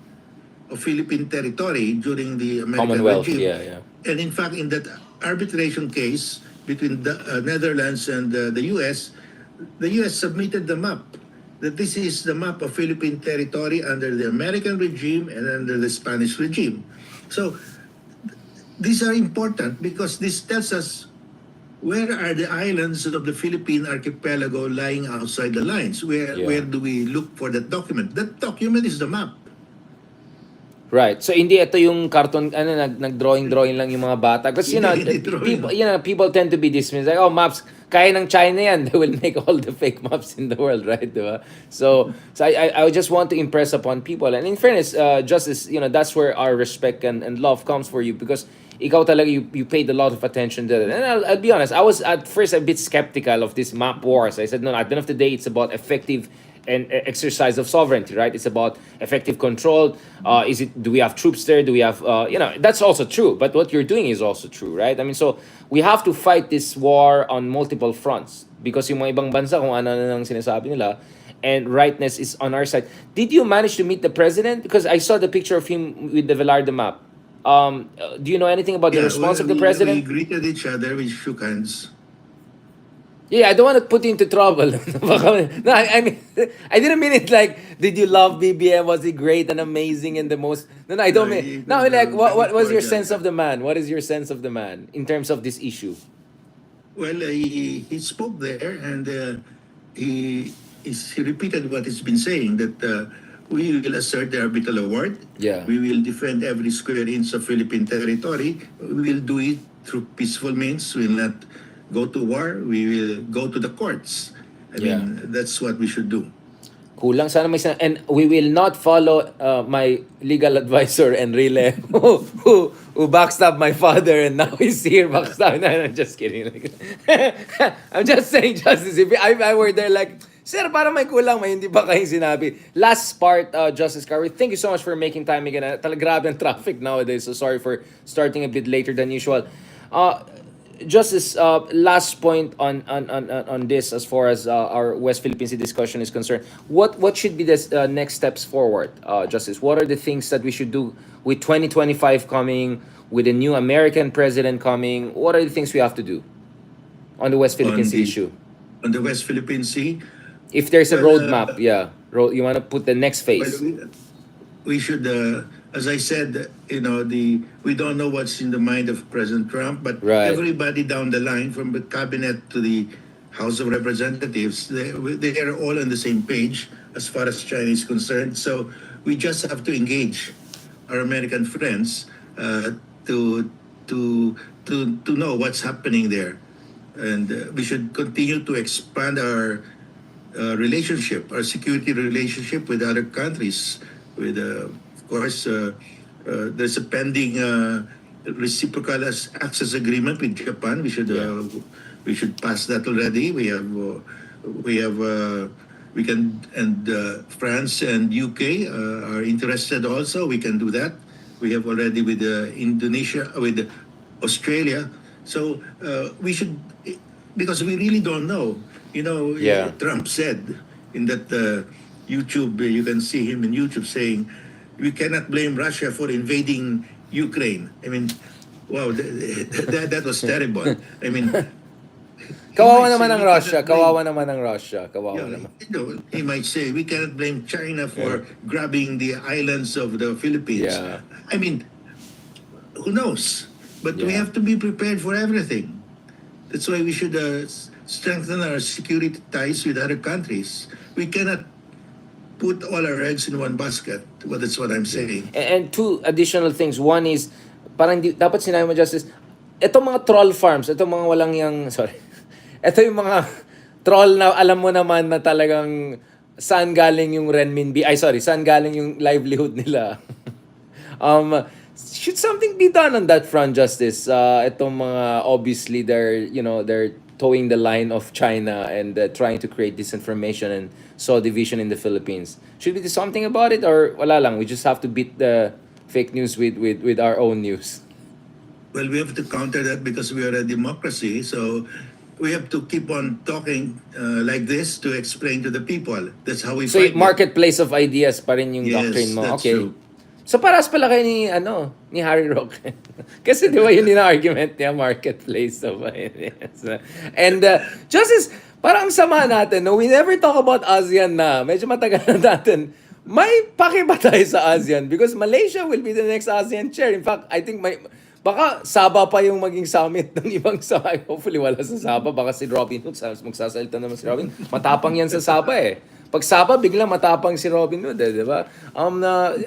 B: of Philippine territory during the American
A: Commonwealth,
B: regime.
A: yeah.
B: And in fact, in that arbitration case between the Netherlands and the U.S., the U.S. submitted the map, that this is the map of Philippine territory under the American regime and under the Spanish regime. So these are important because this tells us where are the islands of the Philippine archipelago lying outside the lines. Where do we look for that document? That document is the map.
A: Right. So hindi ito yung cartoon nag-drawing lang yung mga bata kasi
B: Hindi drawing.
A: people tend to be dismissed like, oh, maps kaya ng China yan. They will make all the fake maps in the world, right? Diba? So I just want to impress upon people, and in fairness, Justice, that's where our respect and love comes for you, because ikaw talaga, you paid a lot of attention to it. And I'll be honest, I was at first a bit skeptical of this map wars. I said, no, at the end of the day, it's about effective and exercise of sovereignty, right? It's about effective control. Do we have troops there? Do we have, that's also true. But what you're doing is also true, right? I mean, so we have to fight this war on multiple fronts, because yung mga ibang bansa, kung ano nang sinasabi nila, and rightness is on our side. Did you manage to meet the president? Because I saw the picture of him with the Velarde map. Do you know anything about the response of the president?
B: We greeted each other, we shook hands.
A: Yeah, I don't want to put you into trouble. No, I mean, I didn't mean it like, did you love BBM? Was he great and amazing and the most? No, I don't mean. No, like, what was your sense of the man? What is your sense of the man in terms of this issue?
B: Well, he spoke there, and he repeated what he's been saying, that we will assert the arbitral award.
A: Yeah.
B: We will defend every square inch of Philippine territory. We will do it through peaceful means. We will not go to war. We will go to the courts. I mean, that's what we should do.
A: Kulang sana and we will not follow my legal advisor Enrile who backstabbed my father and now he's here backstabbing. No, I'm just kidding. I'm just saying, Justice, if I were there like, sir, para may kulang, may hindi ba kayong sinabi? Last part, Justice Carpio, thank you so much for making time again. Grabe ang traffic nowadays, so sorry for starting a bit later than usual. Justice, last point on this, as far as our West Philippine Sea discussion is concerned. What should be the next steps forward, Justice? What are the things that we should do with 2025 coming, with a new American president coming? What are the things we have to do on the West Philippine Sea issue?
B: On the West Philippine Sea?
A: If there's a roadmap, you want to put the next phase.
B: Well, we should, as I said, we don't know what's in the mind of President Trump, but
A: Right.
B: everybody down the line, from the cabinet to the House of Representatives, they are all on the same page as far as China is concerned. So we just have to engage our American friends to to know what's happening there, and we should continue to expand our relationship, our security relationship with other countries. With, of course, there's a pending reciprocal access agreement with Japan. We should pass that already. We have we can, and France and UK are interested also. We can do that. We have already with Indonesia, with Australia. So we should, because we really don't know. You know,
A: Yeah.
B: Trump said in that YouTube, you can see him in YouTube saying, we cannot blame Russia for invading Ukraine. I mean, wow, that was terrible. I mean,
A: Kawawa
B: might say
A: naman ang
B: we cannot
A: Russia.
B: blame-
A: Kawawa naman ang Russia. Kawawa
B: Yeah,
A: naman.
B: you know, he might say we cannot blame China for grabbing the islands of the Philippines.
A: Yeah.
B: I mean, who knows? But we
A: Yeah.
B: have to be prepared for everything. That's why we should strengthen our security ties with other countries. We cannot put all our eggs in one basket. Well, that's what I'm saying.
A: And two additional things. One is, parang dapat sinabi mo, Justice, itong mga troll farms, itong mga walang yung, sorry, ito yung mga troll na alam mo naman na talagang saan galing yung renminbi, saan galing yung livelihood nila. Should something be done on that front, Justice? Itong mga, obviously, they're towing the line of China and trying to create disinformation and sow division in the Philippines. Should we do something about it, or wala lang? We just have to beat the fake news with our own news.
B: Well, we have to counter that because we are a democracy. So we have to keep on talking like this to explain to the people. That's how we
A: So,
B: fight.
A: marketplace of ideas pa rin yung
B: Yes,
A: doctrine mo.
B: that's
A: Okay.
B: true.
A: So, paras pala kayo ni Harry Roque. Kasi di ba yun yung argument niya, marketplace of ideas. And, Justice, parang sama natin, no? We never talk about ASEAN na. Medyo matagal na natin. May paki ba tayo sa ASEAN? Because Malaysia will be the next ASEAN chair. In fact, I think baka Sabah pa yung maging summit ng ibang Sabah. Hopefully wala sa Sabah. Baka si Robin Hood, magsasalita naman si Robin. Matapang yan sa Sabah eh. Pag Sabah, biglang matapang si Robin Hood eh, di ba?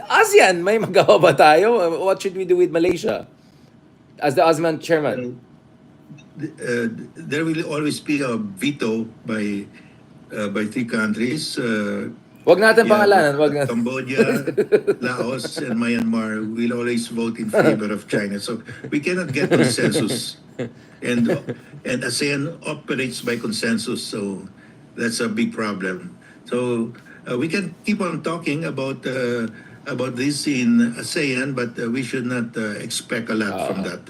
A: ASEAN, may magawa ba tayo? What should we do with Malaysia? As the ASEAN chairman.
B: There will always be a veto by three countries.
A: Wag natin pangalanan. Wag natin.
B: Cambodia, Laos, and Myanmar will always vote in favor of China. So we cannot get consensus. And ASEAN operates by consensus, so that's a big problem. So we can keep on talking about this in ASEAN, but we should not expect a lot from that.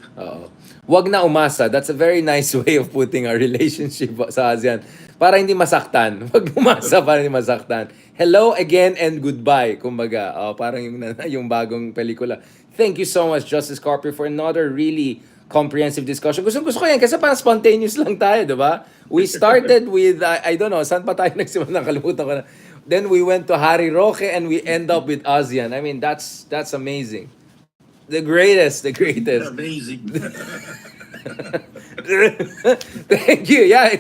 A: Wag na umasa. That's a very nice way of putting our relationship sa ASEAN. Para hindi masaktan. Wag umasa para hindi masaktan. Hello again and goodbye. Kumbaga, parang yung bagong pelikula. Thank you so much, Justice Carpio, for another really comprehensive discussion. Gusto ko yan kasi parang spontaneous lang tayo, di ba? We started with, I don't know, saan pa tayo nagsimula? Nakalimutan ko na. Then we went to Harry Roque and we end up with ASEAN. I mean, that's amazing. The greatest.
B: Amazing.
A: Thank you. Yeah.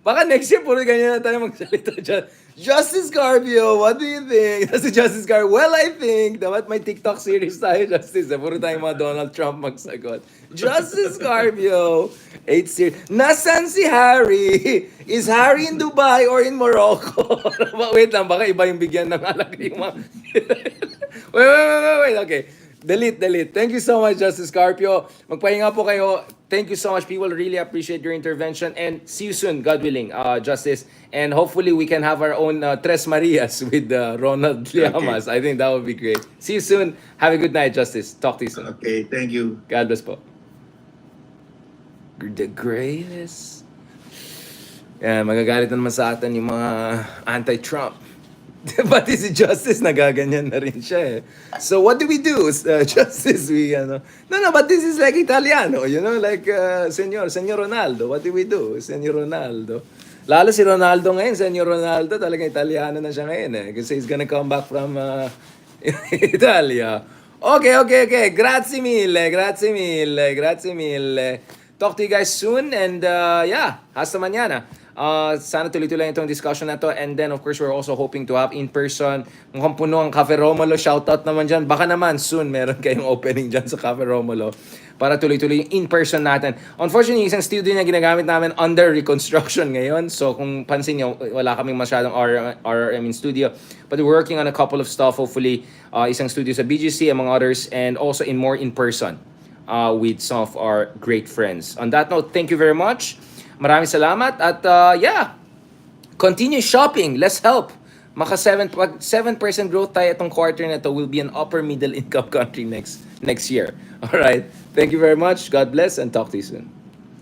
A: Baka next year, puro ganyan na tayo magsalita dyan. Justice Carpio, what do you think? Kasi Justice Carpio, well, I think, dapat may TikTok series tayo, Justice. Puro tayo mga Donald Trump magsagot. Justice Carpio, 8 series. Nasaan si Harry? Is Harry in Dubai or in Morocco? Wait lang, baka iba yung bigyan ng alak yung mga... wait. Okay. Delete. Thank you so much, Justice Carpio. Magpahinga po kayo. Thank you so much. People really appreciate your intervention. And see you soon, God willing, Justice. And hopefully we can have our own Tres Marias with Ronald Llamas. I think that would be great. See you soon. Have a good night, Justice. Talk to you soon.
B: Okay, thank you.
A: God bless po. The greatest. Yeah, magagalit na naman sa atin yung mga anti-Trump. Pati si Justice, nagaganyan na rin siya eh. So what do we do? Justice, no, but this is like Italiano, like Senyor Ronaldo. What do we do? Senyor Ronaldo. Lalo si Ronaldo ngayon, Senyor Ronaldo, talagang Italiano na siya ngayon eh. Kasi he's gonna come back from Italia. Okay. Grazie mille. talk to you guys soon. And yeah, hasta mañana. Sana tuloy-tuloy itong discussion na to. And then, of course, we're also hoping to have in-person. Mukhang puno ang Cafe Romulo. Shoutout naman dyan. Baka naman, soon, meron kayong opening dyan sa Cafe Romulo para tuloy-tuloy yung in-person natin. Unfortunately, isang studio na ginagamit namin under reconstruction ngayon. So, kung pansin nyo, wala kaming masyadong RRM in studio. But we're working on a couple of stuff. Hopefully, isang studio sa BGC, among others. And also in more in-person with some of our great friends. On that note, thank you very much. Maraming salamat at yeah, continue shopping. Let's help. Maka 7% growth tayo itong quarter na to, will be an upper middle income country next year. All right. Thank you very much. God bless and talk to you soon.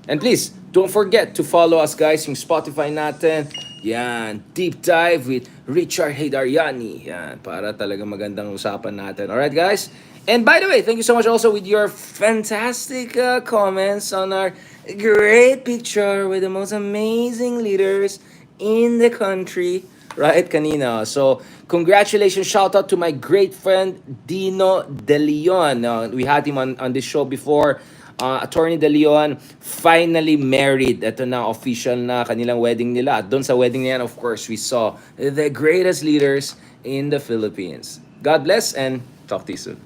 A: And please, don't forget to follow us guys yung Spotify natin. Yan, Deep Dive with Richard Heydariani. Yan, para talaga magandang usapan natin. All right, guys? And by the way, thank you so much also with your fantastic comments on our great picture with the most amazing leaders in the country, right, kanina. So, congratulations, shout out to my great friend Dino De Leon. We had him on this show before. Attorney De Leon finally married. Ito na, official na kanilang wedding nila. At doon sa wedding niyan, of course, we saw the greatest leaders in the Philippines. God bless and talk to you soon.